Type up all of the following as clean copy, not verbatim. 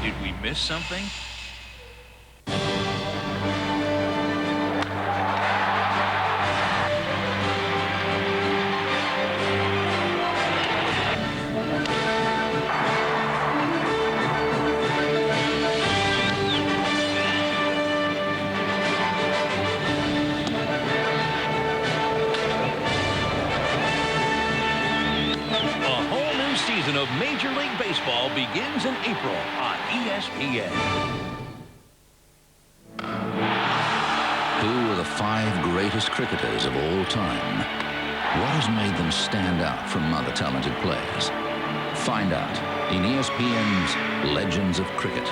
Did we miss something? Of Major League Baseball begins in April on ESPN. Who are the 5 greatest cricketers of all time? What has made them stand out from other talented players? Find out in ESPN's Legends of Cricket,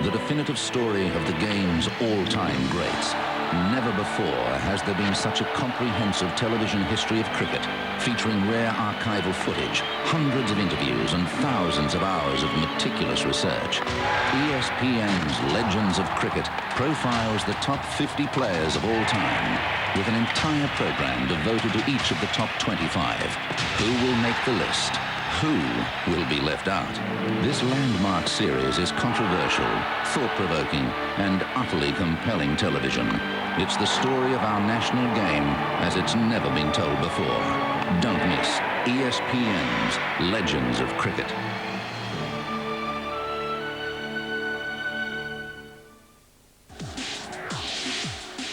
the definitive story of the game's all-time greats. Never before has there been such a comprehensive television history of cricket, featuring rare archival footage, hundreds of interviews, and thousands of hours of meticulous research. ESPN's Legends of Cricket profiles the top 50 players of all time, with an entire program devoted to each of the top 25. Who will make the list? Who will be left out? This landmark series is controversial, thought-provoking, and utterly compelling television. It's the story of our national game as it's never been told before. Don't miss ESPN's Legends of Cricket.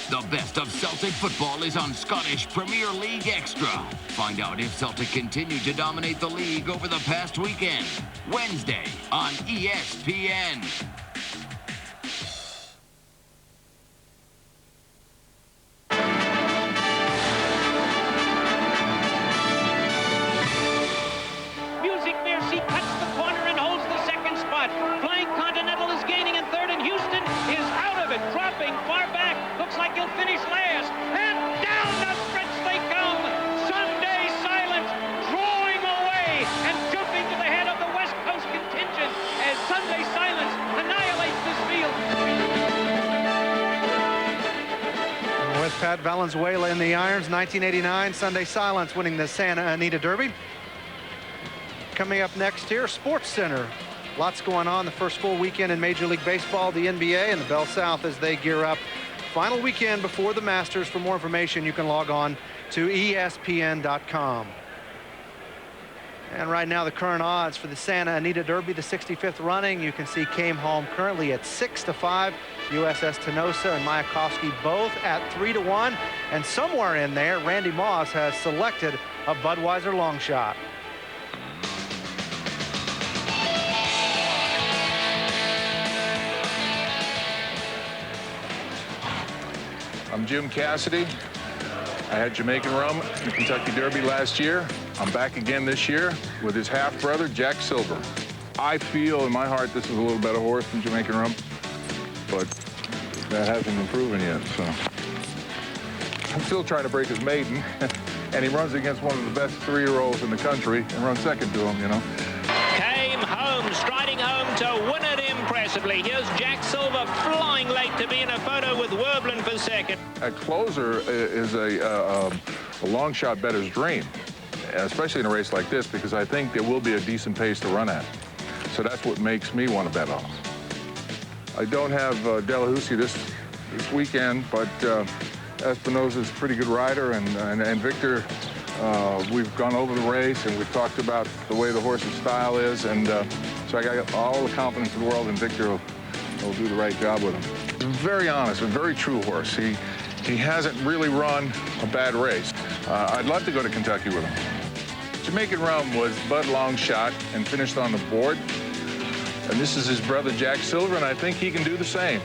The best of Celtic football is on Scottish Premier League Extra. Find out if Celtic continued to dominate the league over the past weekend. Wednesday on ESPN. Music Merci cuts the corner and holds the second spot. Flying Continental is gaining in third, and Houston is out of it, dropping far back. Looks like he'll finish last. And down the stretch they come. Sunday Silence drawing away and jumping to the head of the West Coast contingent as Sunday Silence annihilates this field. With Pat Valenzuela in the irons, 1989, Sunday Silence winning the Santa Anita Derby. Coming up next here, Sports Center. Lots going on the first full weekend in Major League Baseball, the NBA, and the Bell South as they gear up. Final weekend before the Masters. For more information, you can log on to ESPN.com. And right now, the current odds for the Santa Anita Derby, the 65th running. You can see Came Home currently at 6-5. USS Tenosa and Mayakovsky both at 3-1. And somewhere in there, Randy Moss has selected a Budweiser long shot. I'm Jim Cassidy. I had Jamaican rum in the Kentucky Derby last year. I'm back again this year with his half-brother, Jack Silver. I feel in my heart this is a little better horse than Jamaican rum, but that hasn't been proven yet, so. I'm still trying to break his maiden, and he runs against one of the best 3-year-olds in the country and runs second to him, you know. Came Home, striding home to win it impressively. Here's Jack Silver flying late to be in a photo with Werblin for second. A closer is a long shot bettor's dream, especially in a race like this, because I think there will be a decent pace to run at. So that's what makes me want to bet on. I don't have Delahousie this weekend, but Espinosa's a pretty good rider, and Victor, we've gone over the race and we've talked about the way the horse's style is, and so I got all the confidence in the world, and Victor will do the right job with him. Very honest, a very true horse. He hasn't really run a bad race. I'd love to go to Kentucky with him. Jamaican Rum was Bud Longshot and finished on the board. And this is his brother, Jack Silver, and I think he can do the same.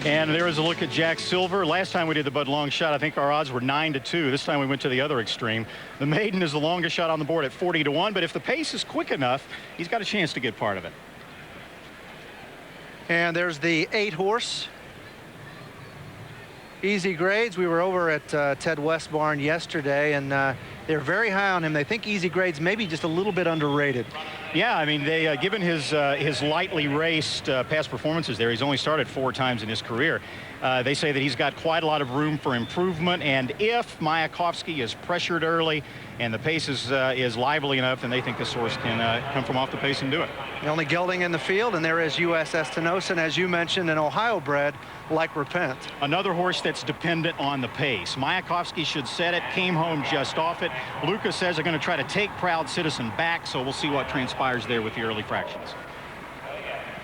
And there is a look at Jack Silver. Last time we did the Bud Long shot, I think our odds were 9-2. This time we went to the other extreme. The maiden is the longest shot on the board at 40-1, but if the pace is quick enough, he's got a chance to get part of it. And there's the 8-horse. Easy Grades. We were over at Ted West Barn yesterday, and they're very high on him. They think Easy Grades maybe just a little bit underrated. Yeah, I mean, given his lightly raced past performances there, he's only started 4 times in his career. They say that he's got quite a lot of room for improvement, and if Mayakovsky is pressured early and the pace is lively enough, then they think this horse can come from off the pace and do it. The only gelding in the field, and there is USS Tenosa, and as you mentioned, an Ohio bred like Repent. Another horse that's dependent on the pace. Mayakovsky should set it, came home just off it. Lucas says they're going to try to take Proud Citizen back, so we'll see what transpires there with the early fractions.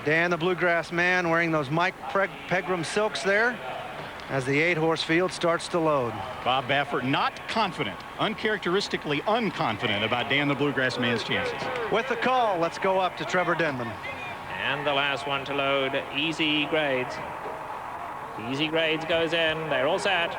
Dan, the Bluegrass Man, wearing those Mike Pegram silks there as the 8-horse field starts to load. Bob Baffert not confident, uncharacteristically unconfident about Dan the Bluegrass Man's chances. With the call, let's go up to Trevor Denman. And the last one to load, Easy Grades. Easy Grades goes in. They're all set.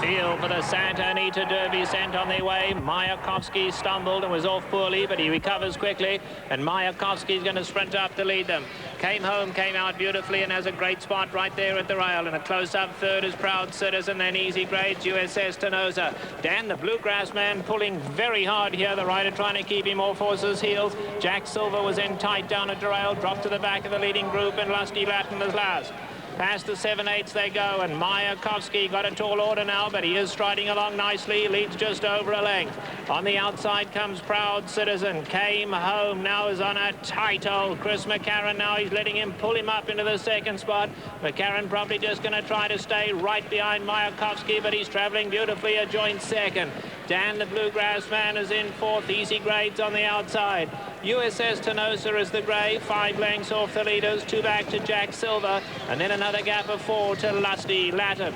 Field for the Santa Anita Derby sent on their way. Mayakovsky stumbled and was off poorly, but he recovers quickly, and Mayakovsky's going to sprint up to lead them. Came home, came out beautifully, and has a great spot right there at the rail. And a close-up third is Proud Citizen, then Easy Grades, USS Tenosa. Dan, the Bluegrass Man, pulling very hard here. The rider trying to keep him off horse's heels. Jack Silver was in tight down at the rail, dropped to the back of the leading group, and Lusty Latin was last. Past the 7/8 they go, and Mayakovsky got a tall order now, but he is striding along nicely, leads just over a length. On the outside comes Proud Citizen, came home, now is on a tight hold. Chris McCarron now, he's letting him pull him up into the second spot. McCarron probably just going to try to stay right behind Mayakovsky, but he's traveling beautifully, a joint second. Dan, the Bluegrass Man, is in fourth. Easy Grades on the outside. USS Tenosa is the grey, 5 lengths off the leaders, 2 back to Jack Silver, and then another gap of 4 to Lusty Latin.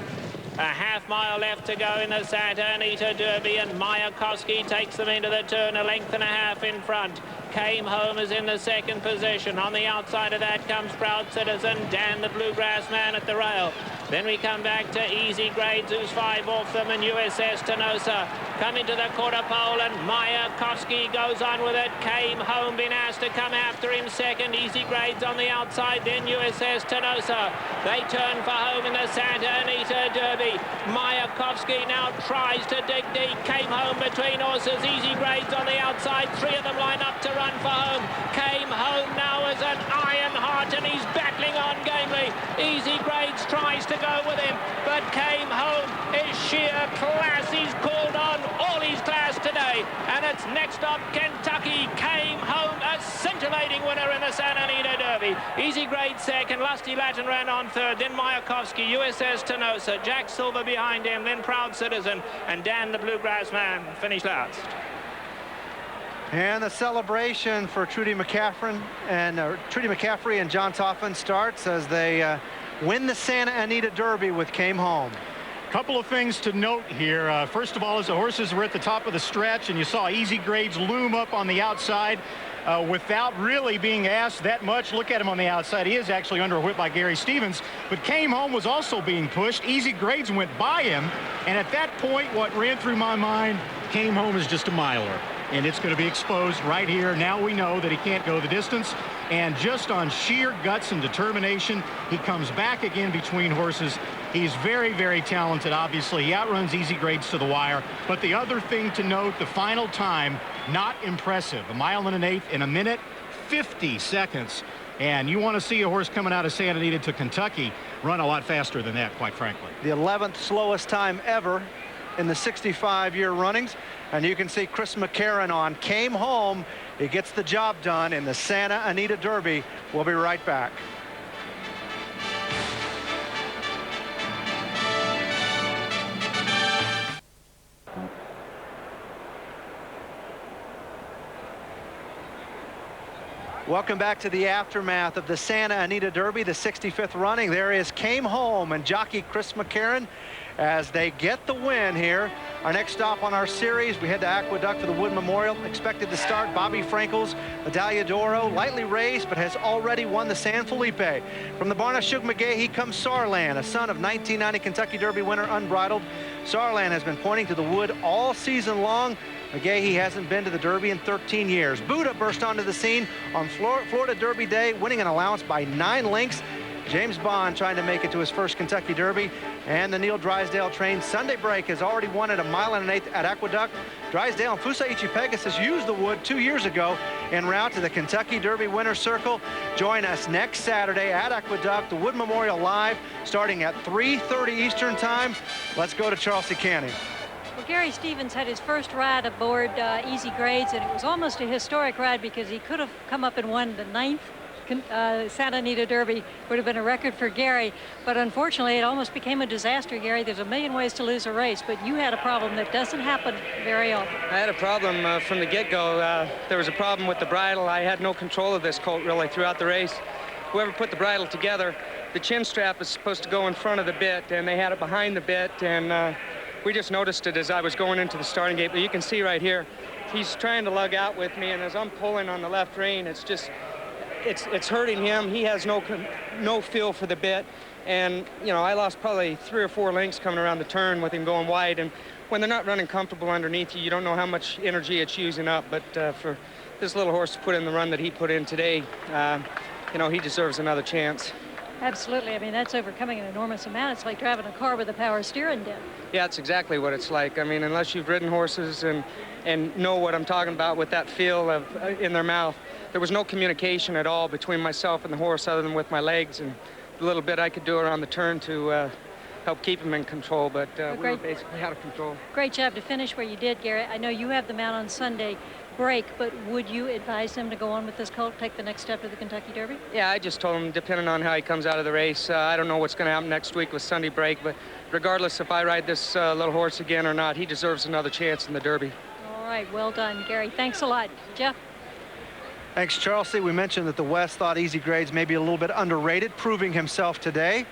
A half-mile left to go in the Santa Anita Derby, and Mayakovsky takes them into the turn, a length and a half in front. Came Home is in the second position. On the outside of that comes Proud Citizen, Dan the Bluegrass Man at the rail. Then we come back to Easy Grades, who's 5 off them, and USS Tenosa coming to the quarter pole, and Mayakovsky goes on with it. Came Home, been asked to come after him second. Easy Grades on the outside, then USS Tenosa. They turn for home in the Santa Anita Derby. Mayakovsky now tries to dig deep. Came Home between horses. Easy Grades on the outside. 3 of them line up to run for home. Came Home now as an iron heart, and he's battling on gamely. Easy Grades tries to go with him, but Came Home is sheer class. He's called on all his class today, and it's next up Kentucky. Came Home, a scintillating winner in the Santa Anita Derby. Easy Grades second, Lusty Latin ran on third, then Mayakovsky, USS Tenosa, Jack Silver behind him, then Proud Citizen, and Dan the Bluegrass Man finished last. And the celebration for Trudy McCaffrey and John Topham starts as they win the Santa Anita Derby with Came Home. Couple of things to note here. First of all, as the horses were at the top of the stretch and you saw Easy Grades loom up on the outside without really being asked that much. Look at him on the outside. He is actually under a whip by Gary Stevens, but Came Home was also being pushed. Easy Grades went by him, and at that point, what ran through my mind, Came Home is just a miler, and it's going to be exposed right here. Now we know that he can't go the distance, and just on sheer guts and determination, he comes back again between horses. He's very, very talented, obviously. He outruns Easy Grades to the wire. But the other thing to note, the final time, not impressive. 1 1/8 in 1 minute, 50 seconds. And you want to see a horse coming out of Santa Anita to Kentucky run a lot faster than that, quite frankly. The 11th slowest time ever in the 65-year runnings. And you can see Chris McCarron on Came Home. He gets the job done in the Santa Anita Derby. We'll be right back. Welcome back to the aftermath of the Santa Anita Derby, the 65th running. There is Came Home and jockey Chris McCarron as they get the win here. Our next stop on our series, we head to Aqueduct for the Wood Memorial. Expected to start Bobby Frankel's Medaglia d'Oro, lightly raced, but has already won the San Felipe. From the barn of Shug McGahee comes Sarlan, a son of 1990 Kentucky Derby winner Unbridled. Sarlan has been pointing to the Wood all season long. McGahee hasn't been to the Derby in 13 years. Buddha burst onto the scene on Florida Derby Day, winning an allowance by 9 lengths. James Bond trying to make it to his first Kentucky Derby. And the Neil Drysdale train Sunday Break has already won at 1 1/8 at Aqueduct. Drysdale and Fusaichi Pegasus used the wood 2 years ago en route to the Kentucky Derby Winner's Circle. Join us next Saturday at Aqueduct, the Wood Memorial Live, starting at 3:30 Eastern Time. Let's go to Charles C. Canning. Well, Gary Stevens had his first ride aboard Easy Grades, and it was almost a historic ride because he could have come up and won the 9th Santa Anita Derby. Would have been a record for Gary, but unfortunately it almost became a disaster. Gary, there's a million ways to lose a race, but you had a problem that doesn't happen very often. I had a problem from the get-go. There was a problem with the bridle. I had no control of this colt really throughout the race. Whoever put the bridle together, the chin strap is supposed to go in front of the bit, and they had it behind the bit, and we just noticed it as I was going into the starting gate. But you can see right here, he's trying to lug out with me, and as I'm pulling on the left rein, it's just, it's hurting him. He has no feel for the bit, and you know, I lost probably 3 or 4 lengths coming around the turn with him going wide. And when they're not running comfortable underneath you, you don't know how much energy it's using up. But for this little horse to put in the run that he put in today, you know, he deserves another chance. Absolutely. I mean, that's overcoming an enormous amount. It's like driving a car with a power steering dip. Yeah, it's exactly what it's like. I mean, unless you've ridden horses and know what I'm talking about with that feel of in their mouth, there was no communication at all between myself and the horse other than with my legs and the little bit I could do around the turn to help keep him in control, but we were basically out of control. Great job to finish where you did, Garrett. I know you have the mount on Sunday Break, but would you advise him to go on with this colt, take the next step to the Kentucky Derby? Yeah, I just told him, depending on how he comes out of the race, I don't know what's going to happen next week with Sunday Break, but regardless if I ride this little horse again or not, he deserves another chance in the Derby. All right, well done, Gary. Thanks a lot. Jeff? Thanks, Charles. We mentioned that the West thought Easy Grades may be a little bit underrated, proving himself today.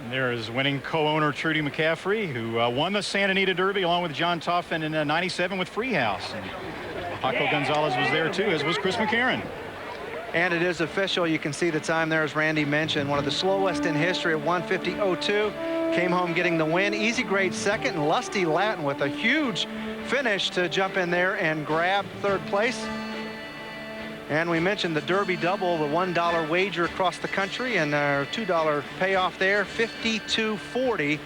And there is winning co-owner Trudy McCaffrey, who won the Santa Anita Derby along with John Toffin in '97 with Freehouse. And Paco Gonzalez was there too, as was Chris McCarron. And it is official. You can see the time there, as Randy mentioned, one of the slowest in history at 1:50.02. Came home getting the win. Easy Grade second, and Lusty Latin with a huge finish to jump in there and grab third place. And we mentioned the Derby double, the $1 wager across the country, and our $2 payoff there, $52.40.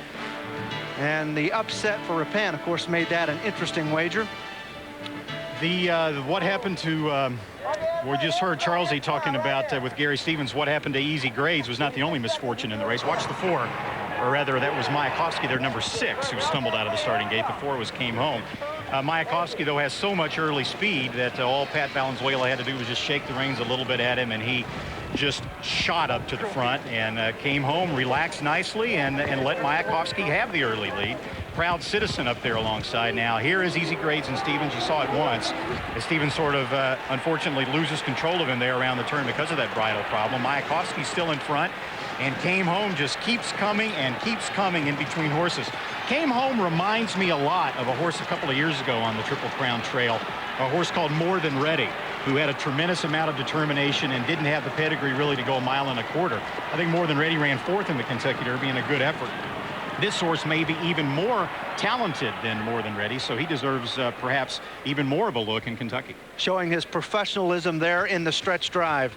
And the upset for Repent, of course, made that an interesting wager. What happened to, we just heard Charlesy talking about with Gary Stevens, what happened to Easy Grades was not the only misfortune in the race. Watch the 4, or rather that was Mayakovsky, their number 6, who stumbled out of the starting gate. The 4 was Came Home. Mayakovsky, though, has so much early speed that all Pat Valenzuela had to do was just shake the reins a little bit at him, and he just shot up to the front and Came Home, relaxed nicely, and let Mayakovsky have the early lead. Proud Citizen up there alongside. Now here is Easy Grades and Stevens. You saw it once as Stevens sort of unfortunately loses control of him there around the turn because of that bridle problem. Mayakovsky's still in front, and Came Home just keeps coming and keeps coming in between horses. Came Home reminds me a lot of a horse a couple of years ago on the Triple Crown Trail, a horse called More Than Ready, who had a tremendous amount of determination and didn't have the pedigree really to go 1.25 miles. I think More Than Ready ran 4th in the Kentucky Derby in a good effort. This horse may be even more talented than More Than Ready, so he deserves perhaps even more of a look in Kentucky. Showing his professionalism there in the stretch drive.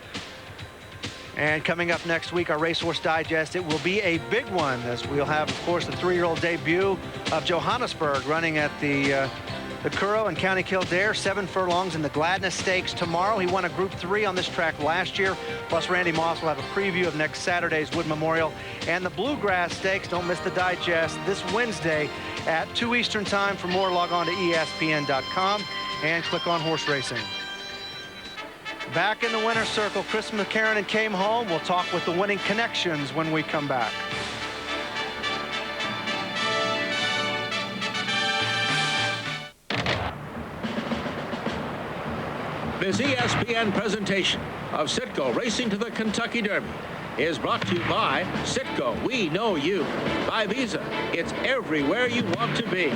And coming up next week, our Racehorse Digest, it will be a big one, as we'll have, of course, the 3-year-old debut of Johannesburg running at the Curro in County Kildare, 7 furlongs in the Gladness Stakes tomorrow. He won a Group 3 on this track last year. Plus, Randy Moss will have a preview of next Saturday's Wood Memorial and the Bluegrass Stakes. Don't miss the digest this Wednesday at 2 Eastern Time. For more, log on to ESPN.com and click on Horse Racing. Back in the winner's circle, Chris McCarron and Came Home. We'll talk with the winning connections when we come back. This ESPN presentation of Citgo Racing to the Kentucky Derby is brought to you by Citgo. We know you. By Visa. It's everywhere you want to be.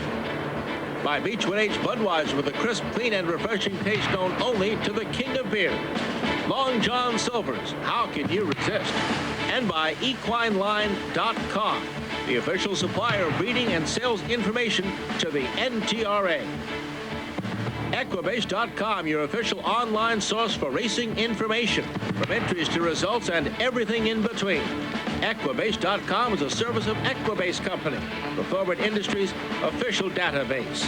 By Beechwood H. Budweiser, with a crisp, clean, and refreshing taste known only to the king of beer. Long John Silver's. How can you resist? And by EquineLine.com, the official supplier of breeding and sales information to the NTRA. Equibase.com, your official online source for racing information, from entries to results and everything in between. Equibase.com is a service of Equibase Company, the Forward Industries official database.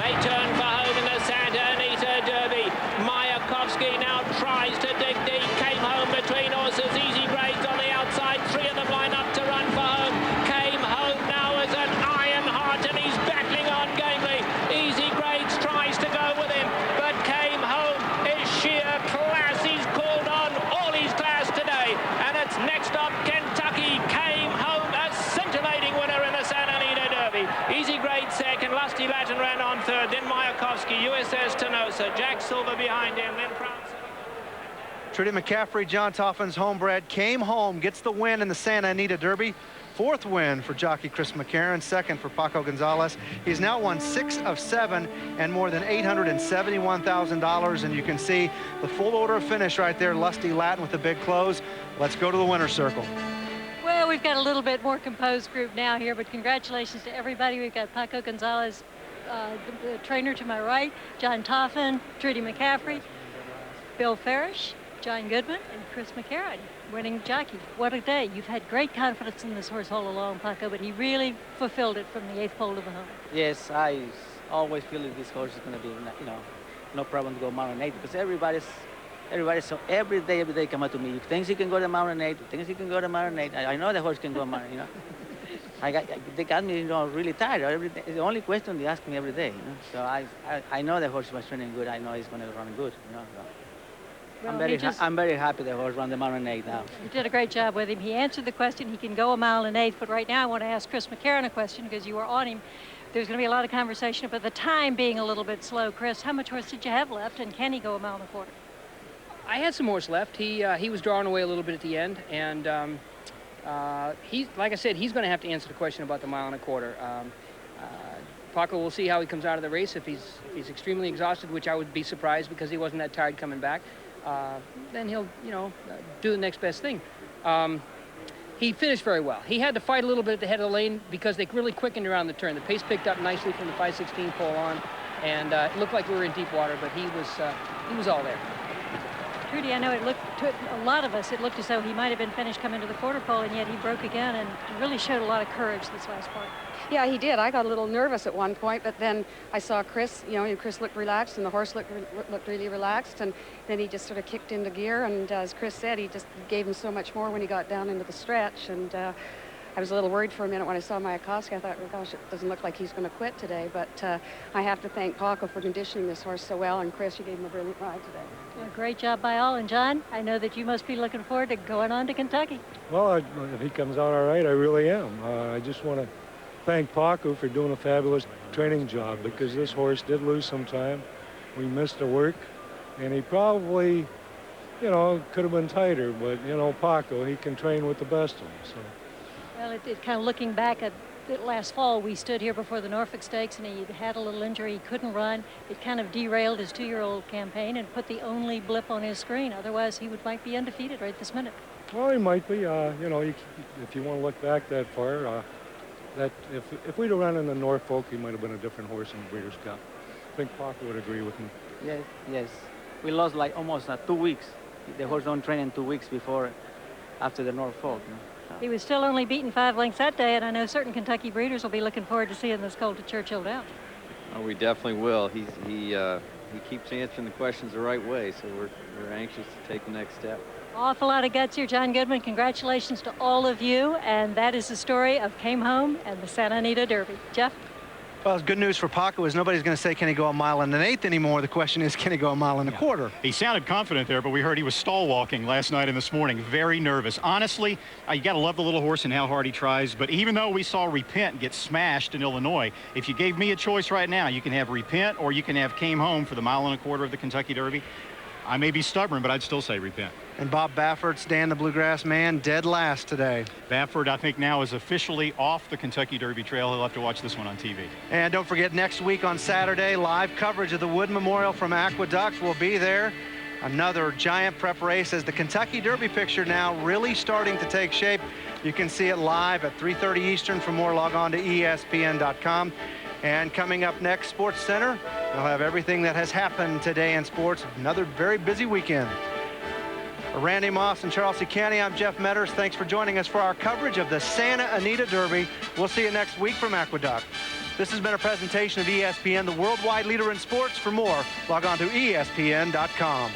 They turn for home in the Santa Anita Derby. Mayakovsky now tries to dig deep. Came home between horses. Easy Grades on the outside. Three of them line up to run for home. Came home now as an iron heart, and he's battling on gamely. Easy Grades tries to go with him, but Came Home is sheer class. He's called on all his class today, and it's next up Kentucky. Came Home, a scintillating winner in the Santa Anita Derby. Easy Grades second. Lusty Latin ran on third. Then Mayakovsky, USS Tenosa, Jack Silver behind him. Then Proud. Trudy McCaffrey, John Toffin's homebred, Came Home, gets the win in the Santa Anita Derby. Fourth win for jockey Chris McCarron, second for Paco Gonzalez. He's now won 6 of 7 and more than $871,000. And you can see the full order of finish right there. Lusty Latin with the big close. Let's go to the winner's circle. Well, we've got a little bit more composed group now here, but congratulations to everybody. We've got Paco Gonzalez, the trainer to my right, John Toffin, Trudy McCaffrey, Bill Farish, John Goodman, and Chris McCarron, winning jockey. What a day. You've had great confidence in this horse all along, Paco, but he really fulfilled it from the 8th pole to the home. Yes, I always feel that this horse is going to be, no problem to go mile and 8, because everybody's so every day come up to me. You think he can go to mile and 8? You think he can go to mile and 8? I know the horse can go mile, they got me, really tired. Every day. The only question they ask me every day, So I know the horse was training good. I know he's going to run good, So. Well, I'm very happy the horse ran the mile and 8 now. You did a great job with him. He answered the question. He can go a mile and 8, but right now I want to ask Chris McCarron a question because you were on him. There's going to be a lot of conversation about the time being a little bit slow. Chris, how much horse did you have left, and can he go a mile and a quarter? I had some horse left. He was drawing away a little bit at the end, and like I said, he's going to have to answer the question about the mile and a quarter. Paco will see how he comes out of the race. If he's extremely exhausted, which I would be surprised because he wasn't that tired coming back, then he'll, do the next best thing. He finished very well. He had to fight a little bit at the head of the lane because they really quickened around the turn. The pace picked up nicely from the 5/16 pole on, and it looked like we were in deep water, but he was all there. Trudy, I know it looked to a lot of us, it looked as though he might have been finished coming to the quarter pole, and yet he broke again and really showed a lot of courage this last part. Yeah, he did. I got a little nervous at one point, but then I saw Chris, Chris looked relaxed and the horse looked really relaxed, and then he just sort of kicked into gear, and as Chris said, he just gave him so much more when he got down into the stretch, and I was a little worried for a minute when I saw Mayakovsky. I thought, oh, gosh, it doesn't look like he's going to quit today, but I have to thank Paco for conditioning this horse so well, and Chris, you gave him a brilliant ride today. Well, great job by all, and John, I know that you must be looking forward to going on to Kentucky. Well, if he comes out all right, I really am. I just want to thank Paco for doing a fabulous training job, because this horse did lose some time. We missed the work, and he probably, could have been tighter, but, Paco, he can train with the best of them. So. Well, it kind of looking back at last fall, we stood here before the Norfolk Stakes, and he had a little injury. He couldn't run. It kind of derailed his 2-year-old campaign and put the only blip on his screen. Otherwise, he might be undefeated right this minute. Well, he might be. If you want to look back that far, that if we'd have run in the Norfolk, he might have been a different horse in the Breeders' Cup. I think Paco would agree with me. Yes. We lost like almost 2 weeks. The horse don't train in 2 weeks after the Norfolk. He was still only beaten 5 lengths that day, and I know certain Kentucky breeders will be looking forward to seeing this colt at Churchill Downs. Oh, we definitely will. He keeps answering the questions the right way, so we're anxious to take the next step. Awful lot of guts here, John Goodman. Congratulations to all of you, and that is the story of Came Home and the Santa Anita Derby. Jeff? Well, it's good news for Paco is nobody's going to say, can he go a mile and an 8th anymore? The question is, can he go a mile and a quarter? He sounded confident there, but we heard he was stall walking last night and this morning. Very nervous. Honestly, you got to love the little horse and how hard he tries. But even though we saw Repent get smashed in Illinois, if you gave me a choice right now, you can have Repent or you can have Came Home for the mile and a quarter of the Kentucky Derby. I may be stubborn, but I'd still say Repent. And Bob Baffert's Dan the Bluegrass Man dead last today. Baffert, I think, now is officially off the Kentucky Derby trail. He'll have to watch this one on TV. And don't forget, next week on Saturday, live coverage of the Wood Memorial from Aqueduct will be there. Another giant prep race as the Kentucky Derby picture now really starting to take shape. You can see it live at 3:30 Eastern. For more, log on to ESPN.com. And coming up next, Sports Center, we'll have everything that has happened today in sports. Another very busy weekend. For Randy Moss and Charles C. Canny, I'm Jeff Metters. Thanks for joining us for our coverage of the Santa Anita Derby. We'll see you next week from Aqueduct. This has been a presentation of ESPN, the worldwide leader in sports. For more, log on to ESPN.com.